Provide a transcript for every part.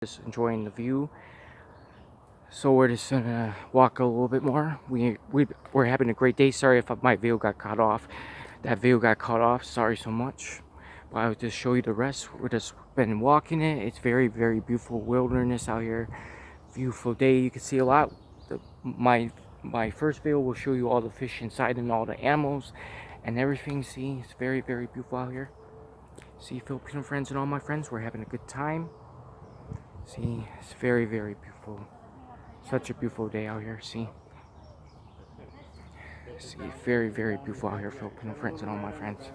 Just enjoying the view. So we're just gonna walk a little bit more. We're having a great day. Sorry if my video got cut off. That video got cut off. Sorry so much. But I'll just show you the rest. We're just been walking it. It's very beautiful wilderness out here. Beautiful day. You can see a lot. My first video will show you all the fish inside and all the animals and everything. See, it's very beautiful out here. See, Filipino friends and all my friends, we're having a good time. See, it's very beautiful. Such a beautiful day out here. See, very beautiful out here, Filipino friends and all my friends.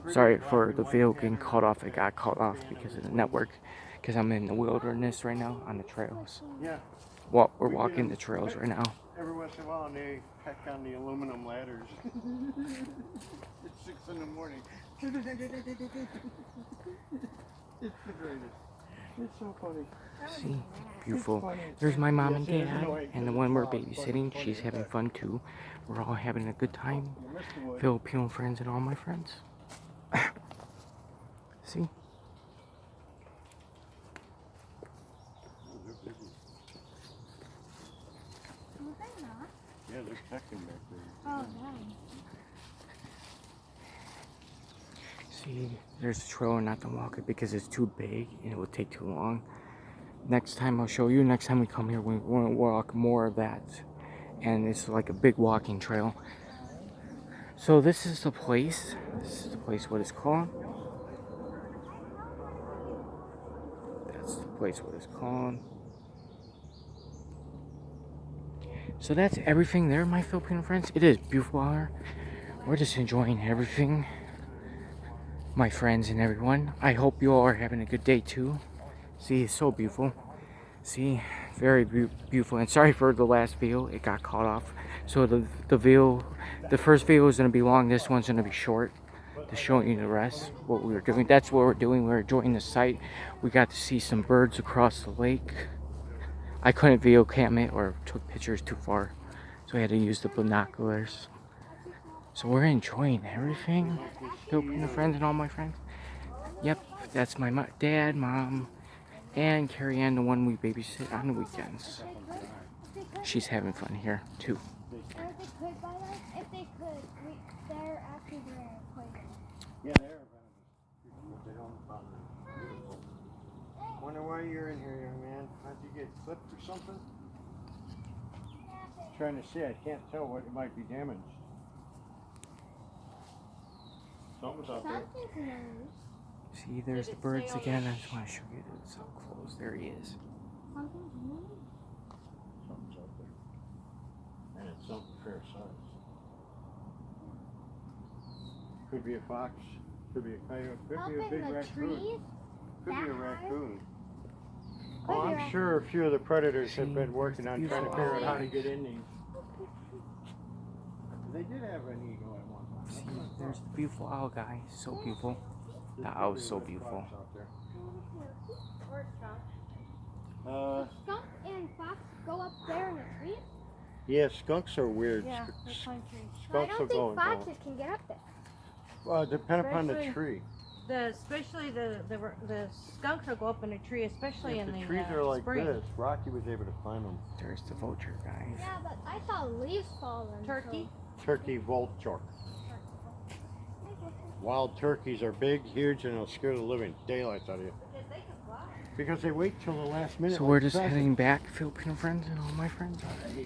Sorry for the video getting cut off. It got cut off because of the network. Because I'm in the wilderness right now on the trails. Yeah. Well, we're walking the trails right now. Every once in a while, they heck on the aluminum ladders. It's 6 in the morning. It's the greatest. It's so funny. See, beautiful. There's my mom and dad, and the one we're babysitting, she's having fun too. We're all having a good time. Filipino friends and all my friends. See? Yeah, they're pecking back there. Oh, nice. See, there's a trail not to walk it because it's too big and it would take too long. Next time I'll show you. Next time we come here, we want to walk more of that. And it's like a big walking trail. So this is the place. This is the place, what it's called. That's the place, what it's called. So that's everything there, my Filipino friends. It is beautiful out here. We're just enjoying everything. My friends and everyone. I hope you all are having a good day too. See, it's so beautiful. See, very beautiful. And sorry for the last video, it got cut off. So the first video is gonna be long. This one's gonna be short to show you the rest. What we were doing. That's what we're doing. We're enjoying the sight. We got to see some birds across the lake. I couldn't video cam it or took pictures too far, so I had to use the binoculars. So we're enjoying everything. Filipino friends and all my friends. Yep, that's my dad, mom, and Carrie Ann, the one we babysit on the weekends. She's having fun here too. If they could buy us, if they could, they're actually very poison. Yeah, they're venomous. They don't bother. Wonder why you're in here, young man. How'd you get clipped or something? Trying to see, I can't tell what it might be damaged. Something's out there. Something's loose. See, there's the birds again. I just want to show you this up close. There he is. Something's loose. Something's out there. And it's something fair size. Could be a fox. Could be a coyote. Could Up be a in big the raccoon. trees? Could be a That high? raccoon. Could Oh, be I'm raccoon. sure a few of the predators have See, been working on trying to figure out how to get in these. They did have an eagle at one time. See, there's the beautiful owl, guys. So beautiful. The owl is so beautiful. Or skunk. Uh, Skunk and fox go up there in the trees? yeah, skunks are weird. Yeah, they climb trees. But I Skunks will don't go think and go. foxes can get up there. Well, depend upon the Especially- tree. Especially the skunks will go up in a tree, especially If in the the trees are like spring. this, Rocky was able to climb them. There's the vulture, guys. Yeah, but I saw leaves falling. Turkey. Turkey vulture. Wild turkeys are big, huge, and they'll scare the living daylights out of you. Because they can fly. Because they wait till the last minute. So like we're just pheasants. heading back, Filipino friends and all my friends.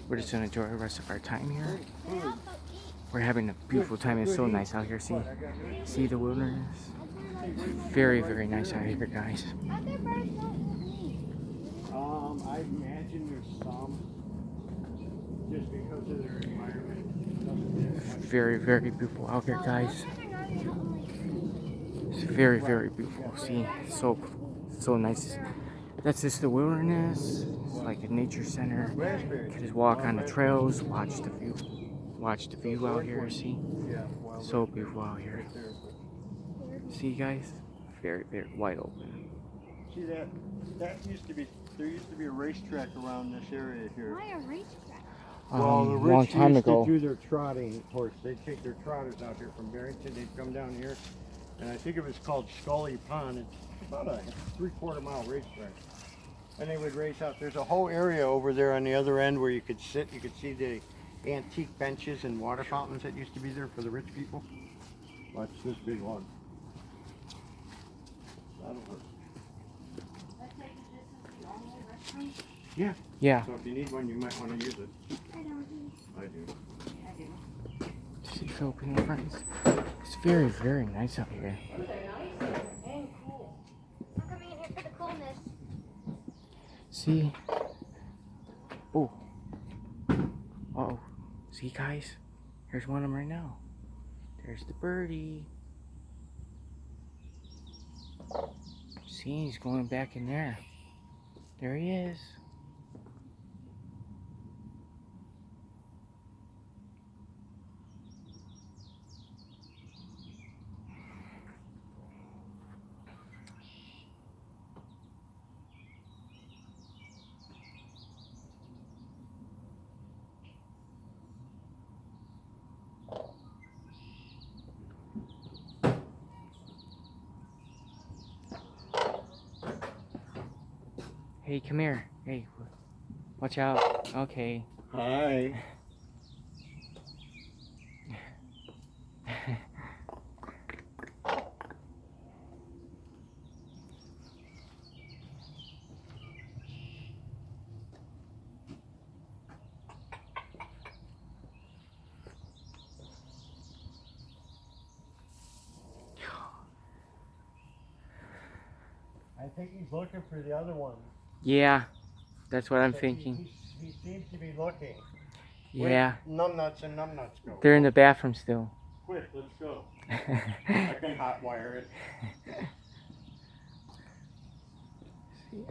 We're just gonna enjoy the rest of our time here. They also eat. We're having a beautiful time. It's so nice out here. See the wilderness. It's very nice out here, guys. Other birds don't eat. I imagine there's some, just because of their environment. Very beautiful out here, guys. It's very beautiful. See, so nice. That's just the wilderness. It's like a nature center. You can just walk on the trails, watch the view. Watch the view out here. See, so beautiful out here. See, guys, very wide open. See that? That used to be. There used to be a racetrack around this area here. Why a racetrack? Well, the long rich time used ago. to do their trotting horse. They'd take their trotters out here from Barrington. They'd come down here and I think it was called Scully Pond. It's about a 3/4 mile racetrack. And they would race out. There's a whole area over there on the other end where you could sit. You could see the antique benches and water fountains that used to be there for the rich people. Watch this big one. That'll work. Yeah. Yeah. So if you need one, you might want to use it. I don't do. I do. See, Filipino friends, it's very, very nice out here. I'm coming in here for the coolness. See? Oh. Uh-oh. See, guys? Here's one of them right now. There's the birdie. See, he's going back in there. There he is. Hey, come here. Hey, watch out. Okay. Hi. I think he's looking for the other one. Yeah, that's what I'm thinking. He seems to be looking. Yeah. Wait, numbnuts and numbnuts go. They're in the bathroom still. Quick, let's go. I can hotwire it. See,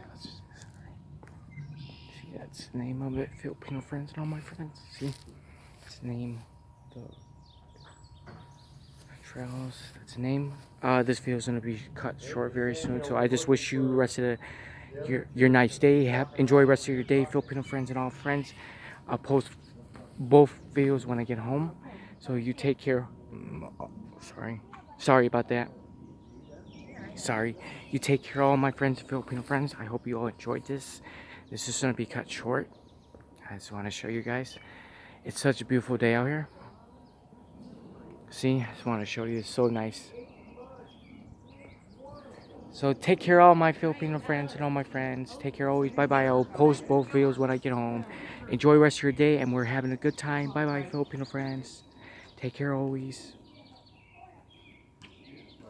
that's the name of it. Filipino friends and all my friends. See, it's the name. The trails. That's the name. This video is gonna be cut short very soon. So I just wish you the rest of your nice day. Enjoy the rest of your day, Filipino friends and all friends. I'll post both videos when I get home. So you take care. Sorry about that. Sorry. You take care of all my friends, Filipino friends. I hope you all enjoyed this. This is going to be cut short. I just want to show you guys. It's such a beautiful day out here. See, I just want to show you. It's so nice. So take care of all my Filipino friends and all my friends. Take care always. Bye-bye. I'll post both videos when I get home. Enjoy the rest of your day, and we're having a good time. Bye-bye, Filipino friends. Take care always.